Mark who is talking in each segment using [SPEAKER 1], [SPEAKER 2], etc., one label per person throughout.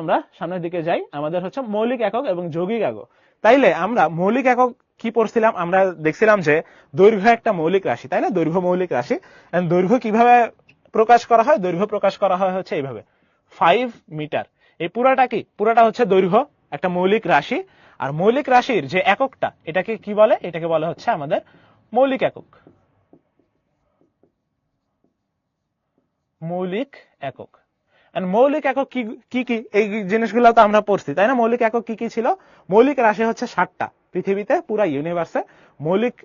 [SPEAKER 1] আমরা সামনের দিকে যাই, আমাদের হচ্ছে মৌলিক একক এবং যৌগিক একক। তাইলে আমরা মৌলিক একক কি পড়ছিলাম? আমরা দেখছিলাম যে দৈর্ঘ্য একটা মৌলিক রাশি, তাই না? দৈর্ঘ্য মৌলিক রাশি। দৈর্ঘ্য কিভাবে প্রকাশ করা হয়? দৈর্ঘ্য প্রকাশ করা হয় হচ্ছে এইভাবে, 5 মিটার। এই পুরাটা কি? পুরাটা হচ্ছে দৈর্ঘ্য, একটা মৌলিক রাশি। আর মৌলিক রাশির যে এককটা, এটাকে কি বলে? এটাকে বলে হচ্ছে আমাদের মৌলিক একক। মৌলিক একক। মৌলিক একক কি কি? এই জিনিসগুলো তো আমরা পড়ছি, তাই না? মৌলিক একক কি কি ছিল? মৌলিক রাশি হচ্ছে 60টা। পৃথিবীতে পুরা ইউনিভার্সে মৌলিক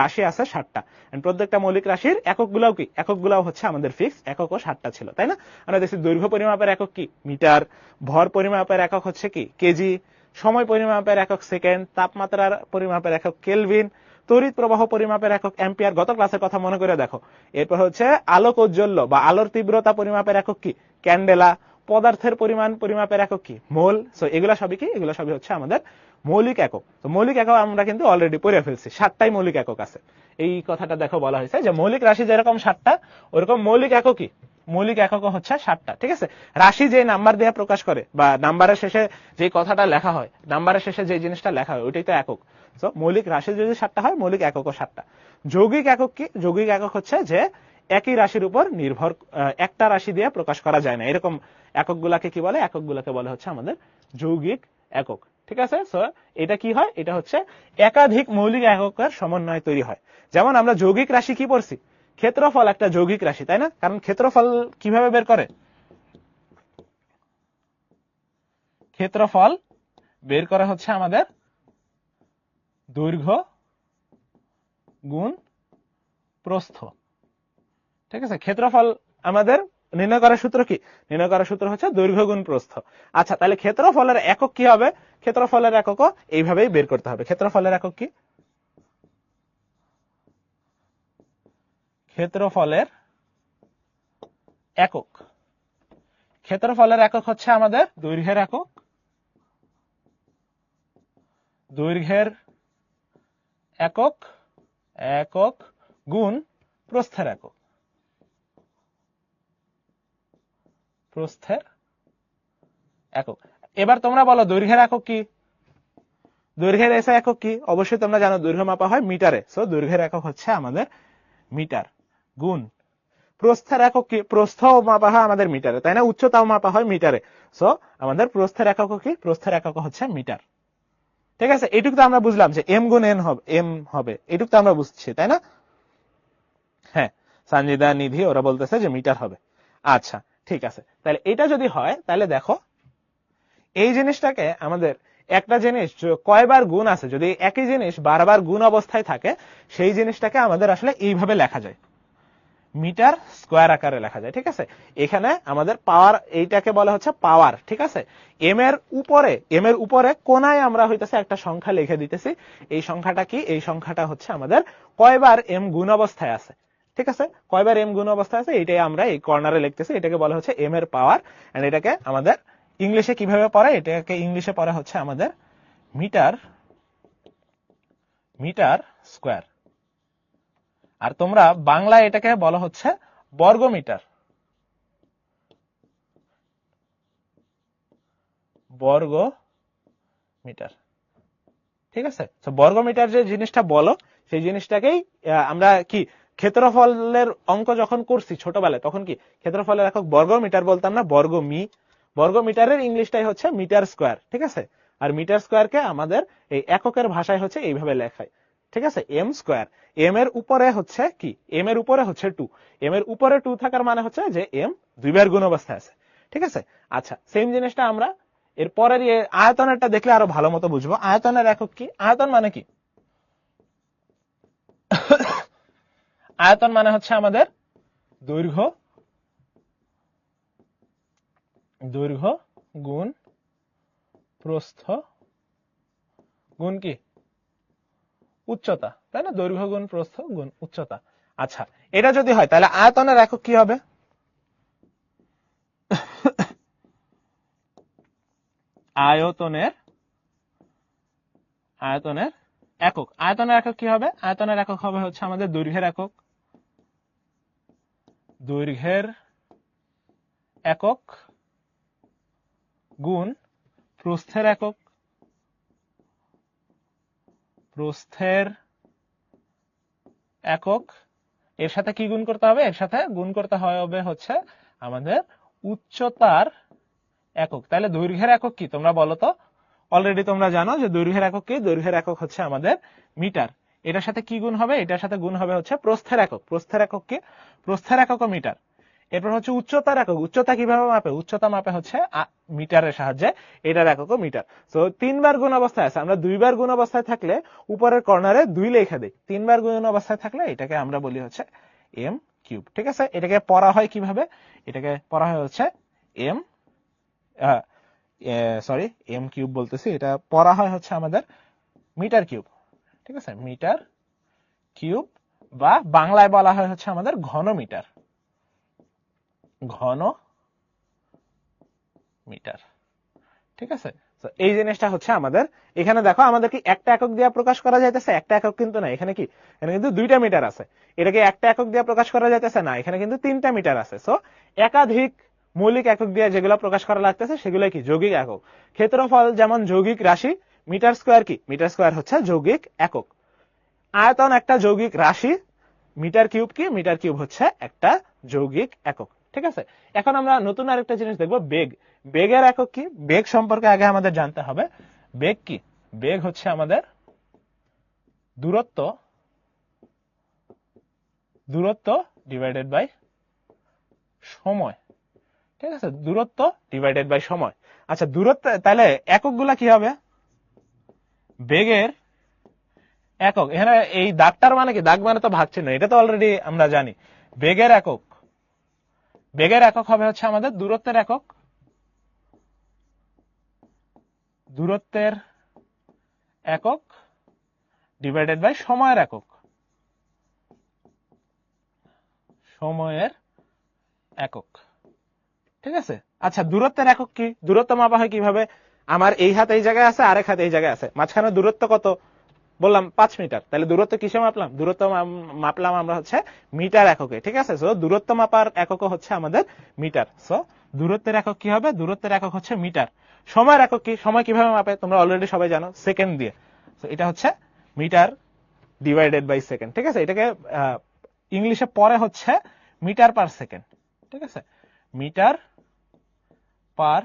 [SPEAKER 1] রাশি আছে 60টা। প্রত্যেকটা মৌলিক রাশির এককগুলাও কি? এককগুলাও হচ্ছে আমাদের ফিক্স এককও 60টা ছিল, তাই না? আমরা দেখছি দৈর্ঘ্য পরিমাপের একক কি? মিটার। ভর পরিমাপের একক হচ্ছে কি? কেজি। সময় পরিমাপের একক সেকেন্ড। তাপমাত্রার পরিমাপের একক কেলভিন। তড়িৎ প্রবাহ পরিমাপের একক অ্যাম্পিয়ার। গত ক্লাসের কথা মনে করে দেখো। এরপর হচ্ছে আলোক ঔজ্জ্বল্য বা আলোর তীব্রতা পরিমাপের একক কি? ক্যান্ডেলা। পদার্থের পরিমাণ পরিমাপের একক কি? মোল। সো এগুলা সবই কি? এগুলো সবই হচ্ছে আমাদের মৌলিক একক। তো মৌলিক একক আমরা কিন্তু অলরেডি পড়ে ফেলছি, 7টাই মৌলিক একক আছে। এই কথাটা দেখো বলা হয়েছে যে মৌলিক রাশি যেরকম 7টা, ওরকম মৌলিক একক কি? মৌলিক একক হচ্ছে 7টা। ঠিক আছে? রাশি যে নাম্বার দিয়ে প্রকাশ করে বা নাম্বারের শেষে যে কথাটা লেখা হয়, নাম্বারের শেষে যে জিনিসটা লেখা হয়, ওইটাই তো একক। তো মৌলিক রাশি যদি 7টা হয়, মৌলিক এককও 7টা। যৌগিক একক কি? যৌগিক একক হচ্ছে যে একই রাশির উপর নির্ভর, একটা রাশি দিয়ে প্রকাশ করা যায় না, এরকম এককগুলাকে কি বলে? এককগুলাকে বলে হচ্ছে আমাদের যৌগিক একক। ঠিক আছে? সো এটা কি হয়? এটা হচ্ছে একাধিক মৌলিক এককের সমন্বয় তৈরি হয়। যেমন আমরা যৌগিক রাশি কি পড়ছি? ক্ষেত্রফল একটা যৌগিক রাশি, তাই না? কারণ ক্ষেত্রফল কিভাবে বের করে? ক্ষেত্রফল বের করা হচ্ছে আমাদের দৈর্ঘ্য গুণ প্রস্থ। ঠিক আছে? ক্ষেত্রফল আমাদের নির্ণয় করার সূত্র কি? নির্ণয় করার সূত্র হচ্ছে দৈর্ঘ্য গুণ প্রস্থ। আচ্ছা, তাহলে ক্ষেত্রফলের একক কি হবে? ক্ষেত্রফলের এককও এইভাবেই বের করতে হবে। ক্ষেত্রফলের একক কি? ক্ষেত্রফলের একক। ক্ষেত্রফলের একক হচ্ছে আমাদের দৈর্ঘ্যের একক। দৈর্ঘ্যের একক একক গুণ প্রস্থের একক। প্রস্থের একক। এবার তোমরা বলো দৈর্ঘ্যের একক কি? দৈর্ঘ্যের এসে একক কি? অবশ্যই তোমরা জানো দৈর্ঘ্য মাপা হয় মিটারে। সো দৈর্ঘ্যের একক হচ্ছে আমাদের মিটার। গুণ প্রস্থের একক কি? প্রস্থ মাপা হয় আমাদের মিটারে, তাই না? উচ্চতাও মাপা হয় মিটারে। সো আমাদের প্রস্থের একক কি? প্রস্থের একক হচ্ছে মিটার। ঠিক আছে? এইটুকু তো আমরা বুঝলাম যে এম গুণ এন হবে, এম হবে, এইটুকু তো আমরা বুঝছি, তাই না? হ্যাঁ, সঞ্জিদা, নিধি ওরা বলতেছে যে মিটার হবে। আচ্ছা, ঠিক আছে। তাহলে এটা যদি হয়, তাহলে দেখো এই জিনিসটাকে আমাদের একটা জিনিস কয়বার গুণ আছে, যদি একই জিনিস বারবার গুণ অবস্থায় থাকে, সেই জিনিসটাকে আমাদের আসলে এইভাবে লেখা যায়, মিটার স্কোয়ার আকারে লেখা যায়। ঠিক আছে? এখানে আমাদের পাওয়ার, এইটাকে বলা হচ্ছে পাওয়ার। ঠিক আছে? এম এর উপরে কোনায় আমরা হইতেছে একটা সংখ্যা লিখে দিতেছি। এই সংখ্যাটা কি? এই সংখ্যাটা হচ্ছে আমাদের কয়বার এম গুণ অবস্থায় আছে। ঠিক আছে? কয়বার এম গুণ অবস্থায় আছে, এইটাই আমরা এই কর্নারে লিখতেছি। এটাকে বলা হচ্ছে এম এর পাওয়ার। এন্ড এটাকে আমাদের ইংলিশে কিভাবে পড়ে? এটাকে ইংলিশে পড়া হচ্ছে আমাদের মিটার স্কোয়ার। আর তোমরা বাংলায় এটাকে বলা হচ্ছে বর্গমিটার। বর্গমিটার। ঠিক আছে? তো বর্গমিটার যে জিনিসটা বলো, সেই জিনিসটাকেই আমরা কি ক্ষেত্রফলের অঙ্ক যখন করছি ছোটবেলায়, তখন কি ক্ষেত্রফলের একক বর্গমিটার বলতাম না? বর্গমিটারের ইংলিশটাই হচ্ছে মিটার স্কোয়ার। ঠিক আছে? আর মিটার স্কোয়ারকে আমাদের এই এককের ভাষায় হচ্ছে এইভাবে লেখায়। ঠিক আছে? M square. এম এর উপরে হচ্ছে কি? এম এর উপরে হচ্ছে 2। এম এর উপরে 2 থাকার মানে হচ্ছে যে এম দুইবার গুণ অবস্থায় আছে। ঠিক আছে? আচ্ছা, সেম জিনিসটা আমরা এরপরের আয়তনেরটা দেখলে আরো ভালো মতো বুঝবো। আয়তনের একক কি? আয়তন মানে কি? আয়তন মানে হচ্ছে আমাদের দৈর্ঘ্য গুণ প্রস্থ গুণ কি? উচ্চতা, তাই না? দৈর্ঘ্য গুণ প্রস্থ গুণ উচ্চতা। আচ্ছা, এটা যদি হয় তাহলে আয়তনের একক কি হবে? আয়তনের একক। আয়তনের একক কি হবে? আয়তনের একক হবে হচ্ছে আমাদের দৈর্ঘ্যের একক। দৈর্ঘ্যের একক গুণ প্রস্থের একক, প্রস্থের একক, এর সাথে কি গুণ করতে হবে? এর সাথে গুণ করতে হবে হচ্ছে আমাদের উচ্চতার একক। তাহলে দৈর্ঘ্যের একক কি তোমরা বলো তো? অলরেডি তোমরা জানো যে দৈর্ঘ্যের একক কি? দৈর্ঘ্যের একক হচ্ছে আমাদের মিটার। এটার সাথে কি গুণ হবে? এটার সাথে গুণ হবে হচ্ছে প্রস্থের একক। প্রস্থের একক কি? প্রস্থের একক ও মিটার। এরপর হচ্ছে উচ্চতার একক। উচ্চতা কিভাবে মাপে? উচ্চতা মাপে হচ্ছে মিটারের সাহায্যে, এটার একক ও মিটার। তো 3 বার গুণ অবস্থায় আছে, আমরা 2 বার গুণ অবস্থায় থাকলে উপরের কর্নারে 2 লিখে দেই। 3 বার গুণ অবস্থায় থাকলে এটাকে আমরা বলি হচ্ছে এম কিউব। ঠিক আছে, এটাকে পড়া হয় কিভাবে? এটাকে পড়া হয় হচ্ছে এম এম কিউব বলতেছি, এটা পড়া হয় হচ্ছে আমাদের মিটার কিউব। ঠিক আছে, মিটার কিউব, বা বাংলায় বলা হয় হচ্ছে আমাদের ঘন মিটার, ঘন মিটার। ঠিক আছে, তো এই জিনিসটা হচ্ছে আমাদের এখানে দেখো, আমাদের কি একটা একক দিয়ে প্রকাশ করা যাইতেছে? একটা একক কিন্তু না, এখানে কি, এখানে কিন্তু 2টা মিটার আছে। এটাকে একটা একক দিয়ে প্রকাশ করা যাইতেছে না, এখানে কিন্তু 3টা মিটার আছে। সো একাধিক মৌলিক একক দিয়ে যেগুলো প্রকাশ করা লাগতেছে সেগুলো কি? যৌগিক একক। ক্ষেত্রফল যেমন যৌগিক রাশি, মিটার স্কোয়ার কি? মিটার স্কোয়ার হচ্ছে যৌগিক একক। আয়তন একটা যৌগিক রাশি, মিটার কিউব কি? মিটার কিউব হচ্ছে একটা যৌগিক একক। ঠিক আছে, এখন আমরা নতুন আরেকটা জিনিস দেখবো, বেগ। বেগের একক কি? বেগ সম্পর্কে আগে আমাদের জানতে হবে। বেগ কি? বেগ হচ্ছে আমাদের দূরত্ব, দূরত্ব ডিভাইডেড বাই সময়। ঠিক আছে, দূরত্ব ডিভাইডেড বাই সময়। আচ্ছা, দূরত্ব, তাহলে এককগুলা কি হবে? বেগের একক, এখানে এই দাগটার মানে কি? দাগ মানে তো ভাগ চিহ্ন, এটা তো অলরেডি আমরা জানি। বেগের একক, বেগের একক হবে হচ্ছে আমাদের দূরত্বের একক, দূরত্বের একক ডিভাইডেড বাই সময়ের একক, সময়ের একক। ঠিক আছে, আচ্ছা, দূরত্বের একক কি? দূরত্ব মাপা হয় কিভাবে? আমার এই হাত এই জায়গায় আছে, আরেক হাত এই জায়গায় আছে, মাঝখানে দূরত্ব কত বললাম? 5 মিটার। তাহলে দূরত্ব কিসে মাপলাম? দূরত্ব মাপলাম আমরা হচ্ছে মিটার এককে। ঠিক আছে, সো দূরত্ব মাপার একক হচ্ছে আমাদের মিটার। সো দূরত্বের একক কি হবে? দূরত্বের একক হচ্ছে মিটার। সময়ের একক কি? সময় কিভাবে মাপে? তোমরা অলরেডি সবাই জানো, সেকেন্ড দিয়ে। সো এটা হচ্ছে মিটার ডিভাইডেড বাই সেকেন্ড। ঠিক আছে, এটাকে ইংলিশে পরে হচ্ছে মিটার পার সেকেন্ড। ঠিক আছে, মিটার পার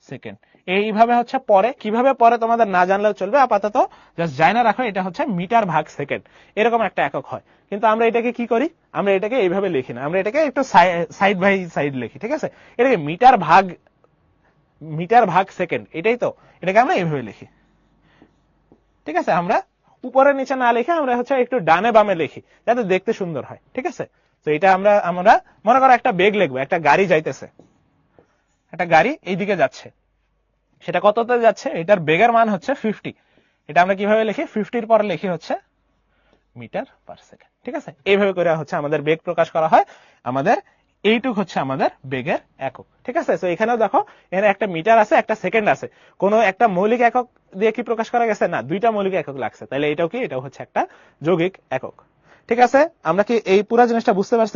[SPEAKER 1] সেকেন্ড। এইভাবে হচ্ছে পরে, কিভাবে পরে তোমাদের না জানলেও চলবে, আপাতত জাস্ট জানা রাখো এটা হচ্ছে মিটার ভাগ সেকেন্ড, এরকম একটা একক হয়। কিন্তু আমরা এটাকে কি করি? আমরা এটাকে এইভাবে লিখি না, আমরা এটাকে একটু সাইড বাই সাইড লিখি। ঠিক আছে, এটাকে মিটার ভাগ সেকেন্ড, এটাই তো, এটাকে আমরা এইভাবে লিখি। ঠিক আছে, আমরা উপরে নিচে না লিখে আমরা হচ্ছে একটু ডানে বামে লিখি, যাতে দেখতে সুন্দর হয়। ঠিক আছে, তো এটা আমরা মনে করো একটা বেগ লিখবো, একটা গাড়ি যাইতেছে, একটা গাড়ি এইদিকে যাচ্ছে, সেটা কততে যাচ্ছে? এটার বেগের মান হচ্ছে 50। এটা আমরা কিভাবে লিখি? 50-র পরে লিখি হচ্ছে মিটার পার সেকেন্ড। ঠিক আছে, এইভাবে করে হচ্ছে আমাদের বেগ প্রকাশ করা হয়। আমাদের এইটুক হচ্ছে আমাদের বেগের একক। ঠিক আছে, তো এখানেও দেখো, এখানে একটা মিটার আছে, একটা সেকেন্ড আছে। কোন একটা মৌলিক একক দিয়ে কি প্রকাশ করা গেছে? না, 2টা মৌলিক একক লাগছে। তাহলে এটাও কি? এটাও হচ্ছে একটা যৌগিক একক। ঠিক আছে, আমরা কি এই পুরো জিনিসটা বুঝতে পারছি?